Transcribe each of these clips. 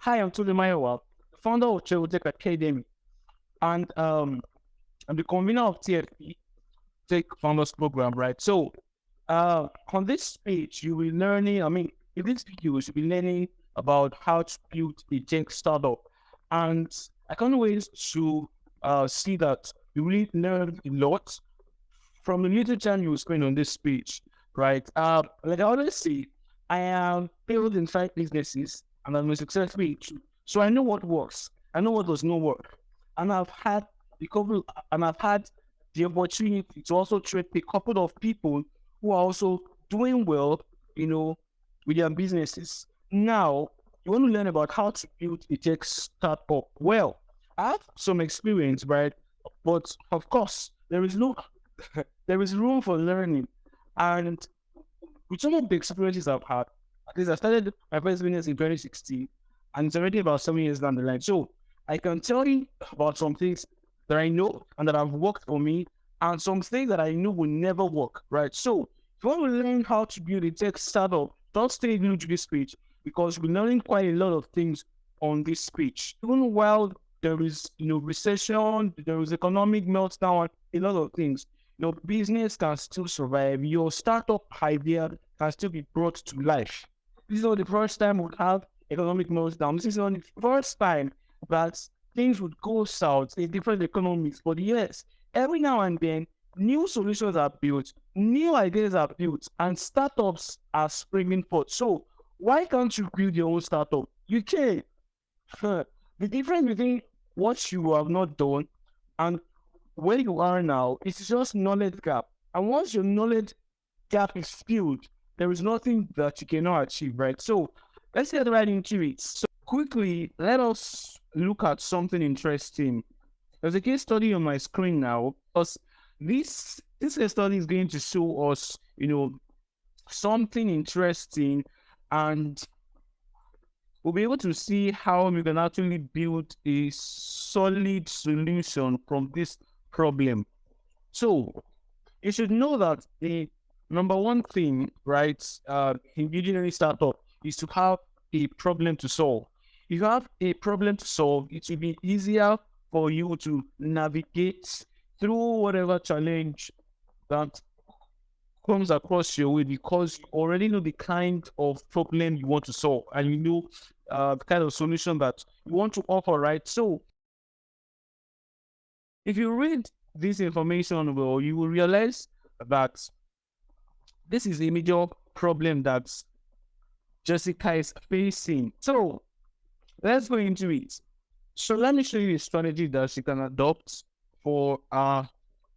Hi, I'm Tuli Mayowa, founder of Travel Tech Academy, and I'm the convener of TFP Tech Founders Program, right? So, on this page, you'll be learning, in this video, you'll be learning about how to build a tech startup. And I can't wait to see that you really learn a lot from the little time you spend on this page, right? Like I always say, I have failed in 5 businesses and I'm a successful in two. So I know what works. I know what does not work. And the couple I've had the opportunity to also train a couple of people who are also doing well, you know, with their businesses. Now, you want to learn about how to build a tech startup. Well, I have some experience, right? But of course, there is room for learning. And with some of the experiences I've had, at least I started my first business in 2016, and it's already about 7 years down the line. So I can tell you about some things that I know and that have worked for me, and some things that I know will never work, right? So if you want to learn how to build a tech startup, don't stay new to this page because we're learning quite a lot of things on this page. Even while there is, recession, there is economic meltdown, a lot of things. Your business can still survive. Your startup idea can still be brought to life. This is not the first time we have economic meltdown. This is not the first time that things would go south in different economies. But yes, every now and then, new solutions are built, new ideas are built, and startups are springing forth. So why can't you build your own startup? You can. The difference between what you have not done and where you are now is just knowledge gap. And once your knowledge gap is filled, there is nothing that you cannot achieve, right? So let's get right into it. So quickly, let us look at something interesting. There's a case study on my screen now, because this case study is going to show us, something interesting, and we'll be able to see how we can actually build a solid solution from this problem. So you should know that the number one thing, right, in building any startup is to have a problem to solve. If you have a problem to solve, it will be easier for you to navigate through whatever challenge that comes across your way because you already know the kind of problem you want to solve and you know the kind of solution that you want to offer, right? So if you read this information well, you will realize that this is a major problem that Jessica is facing. So let's go into it. So let me show you a strategy that she can adopt for a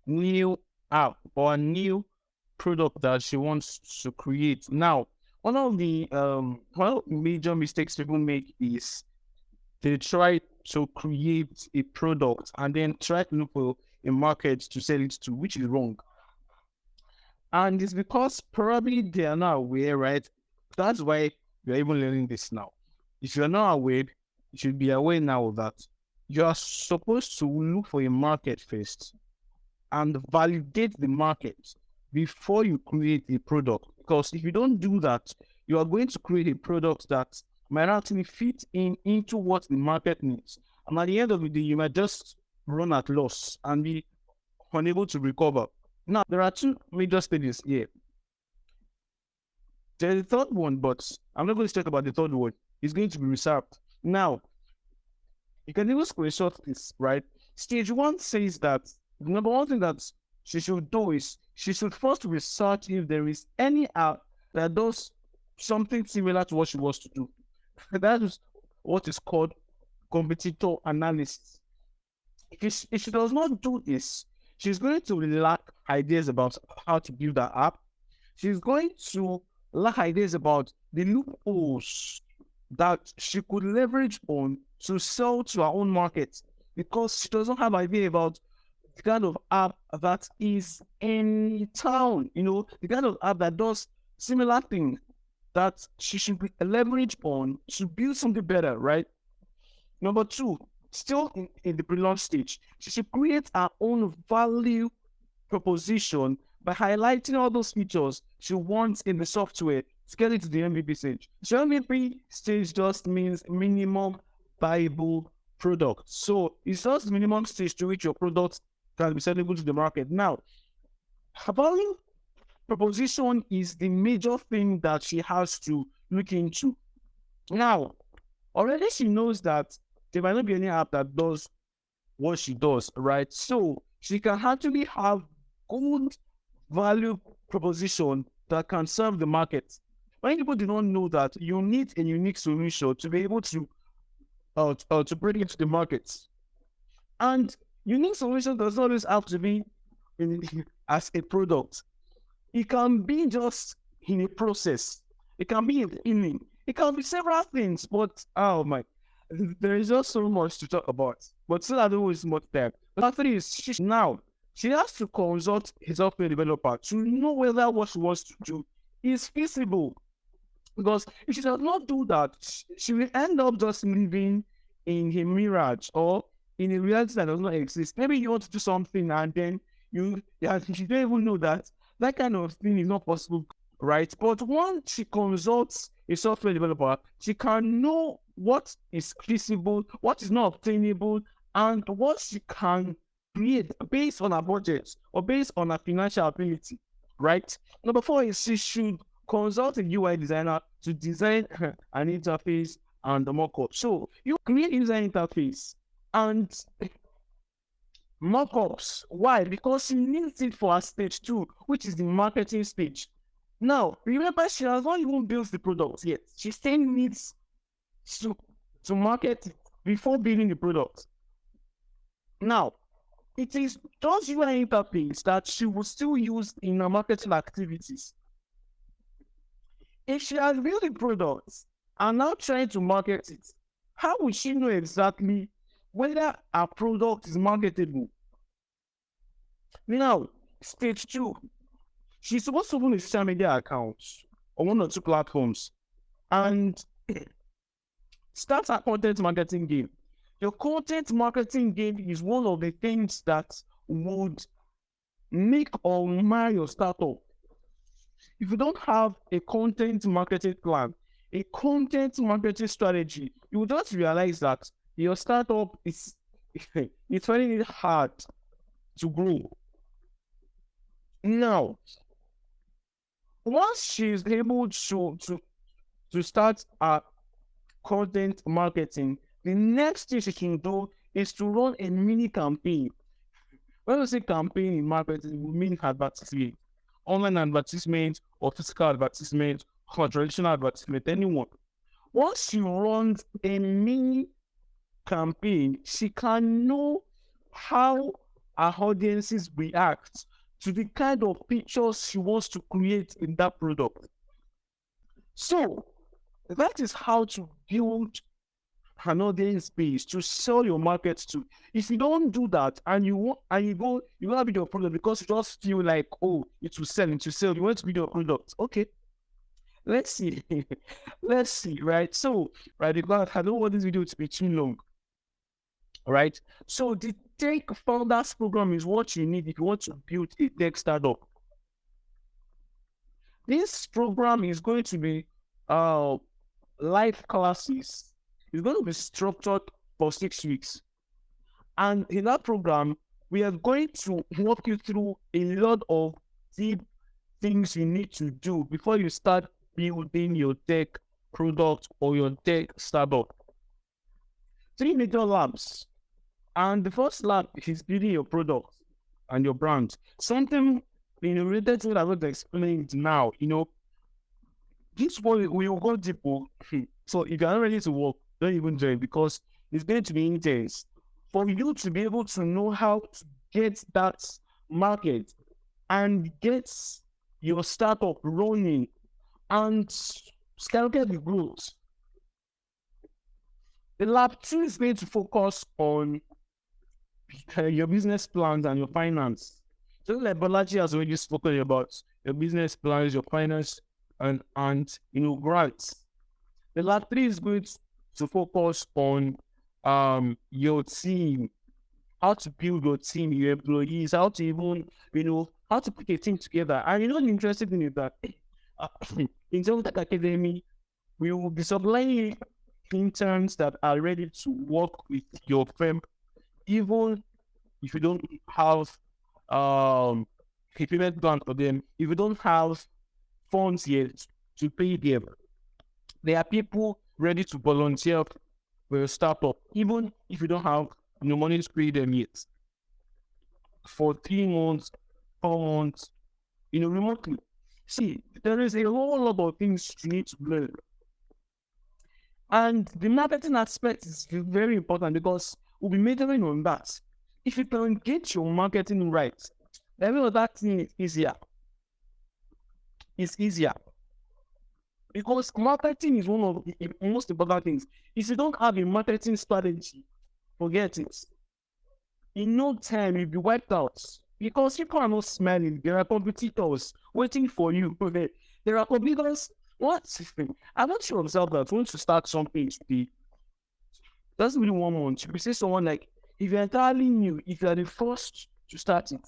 new app or a new product that she wants to create. Now, one of the major mistakes people make is they try to create a product and then try to look for a market to sell it to, which is wrong. And it's because probably they are not aware, right? That's why you're even learning this now. If you're not aware, you should be aware now that you are supposed to look for a market first and validate the market before you create a product. Because if you don't do that, you are going to create a product that might actually fit into what the market needs. And at the end of the day, you might just run at loss and be unable to recover. Now, there are two major stages here. There's a third one, but I'm not going to talk about the third one. It's going to be reserved. Now, you can even screenshot this, right? Stage one says that the number one thing that she should do is she should first research if there is any app that does something similar to what she wants to do. That is what is called competitor analysis. If she does not do this, she's going to lack ideas about how to build that app. She's going to lack ideas about the loopholes that she could leverage on to sell to her own market because she doesn't have idea about the kind of app that is in town, the kind of app that does similar things that she should be leveraged on to build something better, right? Number two, still in the pre-launch stage, she should create her own value proposition by highlighting all those features she wants in the software to get it to the MVP stage. So MVP stage just means minimum viable product. So it's just the minimum stage to which your product can be sellable to the market. Now, value proposition is the major thing that she has to look into. Now, already she knows that there might not be any app that does what she does, right? So she can actually have good value proposition that can serve the market. Many people do not know that you need a unique solution to be able to bring it to the market. And unique solution does not always have to be as a product. It can be just in a process. It can be in feeling. It can be several things, but oh my, there is just so much to talk about. But still, I don't waste much time. But three is she has to consult a software developer to know whether what she wants to do is feasible. Because if she does not do that, she will end up just living in a mirage or in a reality that does not exist. Maybe you want to do something and then you don't even know that that kind of thing is not possible, right? But once she consults a software developer, she can know what is feasible, what is not obtainable, and what she can create based on her budget or based on her financial ability, right? Number four is she should consult a UI designer to design an interface and the mockup. So you create a design interface and mockups. Why? Because she needs it for her stage two, which is the marketing stage. Now, remember, she has not even built the product yet. She still needs to market it before building the product. Now, it is those UI interface that she will still use in her marketing activities. If she has built the product and now trying to market it, how will she know exactly whether her product is marketable? Now, stage two, she's supposed to open a social media account on one or two platforms and start a content marketing game. Your content marketing game is one of the things that would make or mar your startup. If you don't have a content marketing plan, a content marketing strategy, you will just realize that your startup is it's finding it hard to grow. Now, once she's able to start content marketing, the next thing she can do is to run a mini campaign. When we say campaign in marketing, we mean advertisement, online advertisement, or physical advertisement, or traditional advertisement, anyone. Once she runs a mini campaign, she can know how her audiences react to the kind of pictures she wants to create in that product. So that is how to build an audience base to sell your market to. If you don't do that and you want and you go have your product because you just feel like, oh, it will sell, you want to build your product. Okay. Let's see. Let's see, right? So, right, because I don't want this video to be too long. All right. So the Tech Founders Program is what you need if you want to build a tech startup. This program is going to be live classes. It's going to be structured for 6 weeks. And in that program, we are going to walk you through a lot of deep things you need to do before you start building your tech product or your tech startup. 3 major labs. And the first lab is building your product and your brand. Something related to what I'm going to explain now. This one we will go deeper. So if you're not ready to work, don't even join because it's going to be intense. For you to be able to know how to get that market and get your startup running and skyrocket the growth. The lab 2 is going to focus on your business plans and your finance. So like Balaji has already spoken about your business plans, your finance, and grants. The lab 3 is going to focus on your team, how to build your team, your employees, how to even, how to put a team together. And the interesting thing is that In Job Tech Academy, we will be supplying interns that are ready to work with your firm, even if you don't have a payment plan for them, if you don't have funds yet to pay them. There are people ready to volunteer for your startup, even if you don't have money to pay them yet. For 3 months, 4 months, remotely. See, there is a whole lot of things you need to learn. And the marketing aspect is very important because we'll be measuring on that. If you can get your marketing right, every other thing is easier. It's easier. Because marketing is one of the most important things. If you don't have a marketing strategy, forget it. In no time, you'll be wiped out. Because people are not smiling. There are competitors waiting for you. There are competitors. What's the thing? I want you to observe that once you start something today, that's really 1 month. You say someone like, if you're entirely new, if you're the first to start it,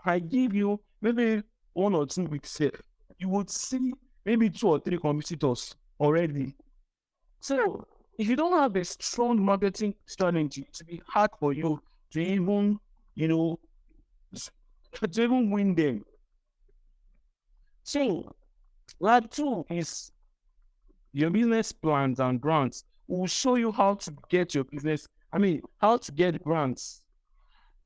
I give you maybe 1 or 2 weeks here, you would see maybe 2 or 3 competitors already. So if you don't have a strong marketing strategy, to be hard for you to even, to even win them. So that too is your business plans and grants. Will show you how to get your business. How to get grants.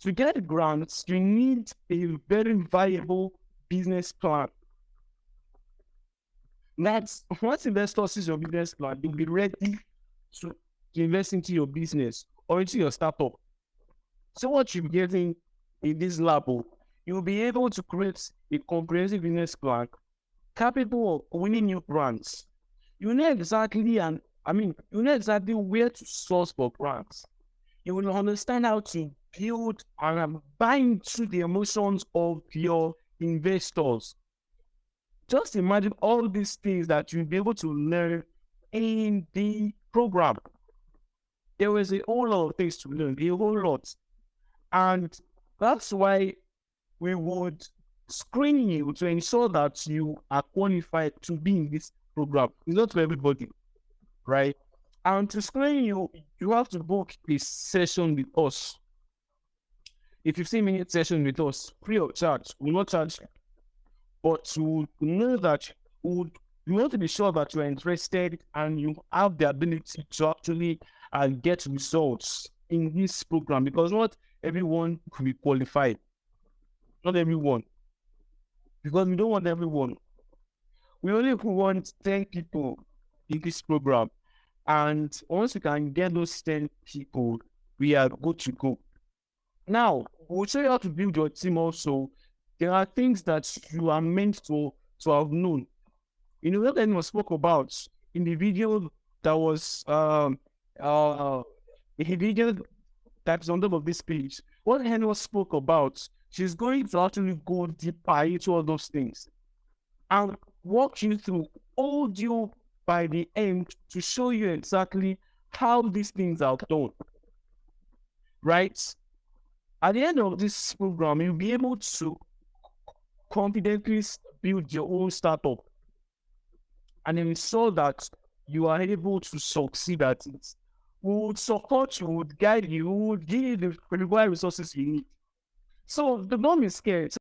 To get grants, you need a very viable business plan. That's once investors see your business plan, they'll be ready to invest into your business or into your startup. So what you're getting in this lab, you'll be able to create a comprehensive business plan capable of winning new brands. You know exactly where to source for brands. You will understand how to build and buy into the emotions of your investors. Just imagine all these things that you'll be able to learn in the program. There is a whole lot of things to learn, a whole lot. And that's why we would screen you to ensure that you are qualified to be in this program. It's not for everybody, right? And to screen you, you have to book a session with us. A 15-minute session with us, free of charge. We will not charge you. But to know that you want to be sure that you are interested and you have the ability to actually get results in this program, because not everyone could be qualified. Not everyone. Because we don't want everyone. We only want 10 people in this program. And once we can get those 10 people, we are good to go. Now, we'll show you how to build your team also. There are things that you are meant to have known. What anyone spoke about in the video that was a video that's on top of this page. What Henry spoke about, she's going to actually go deeper into all those things and walk you through audio by the end to show you exactly how these things are done. Right? At the end of this program, you'll be able to confidently build your own startup and ensure that you are able to succeed at it. We would support you, we would guide you, we would give you the required resources you need. So don't be scared.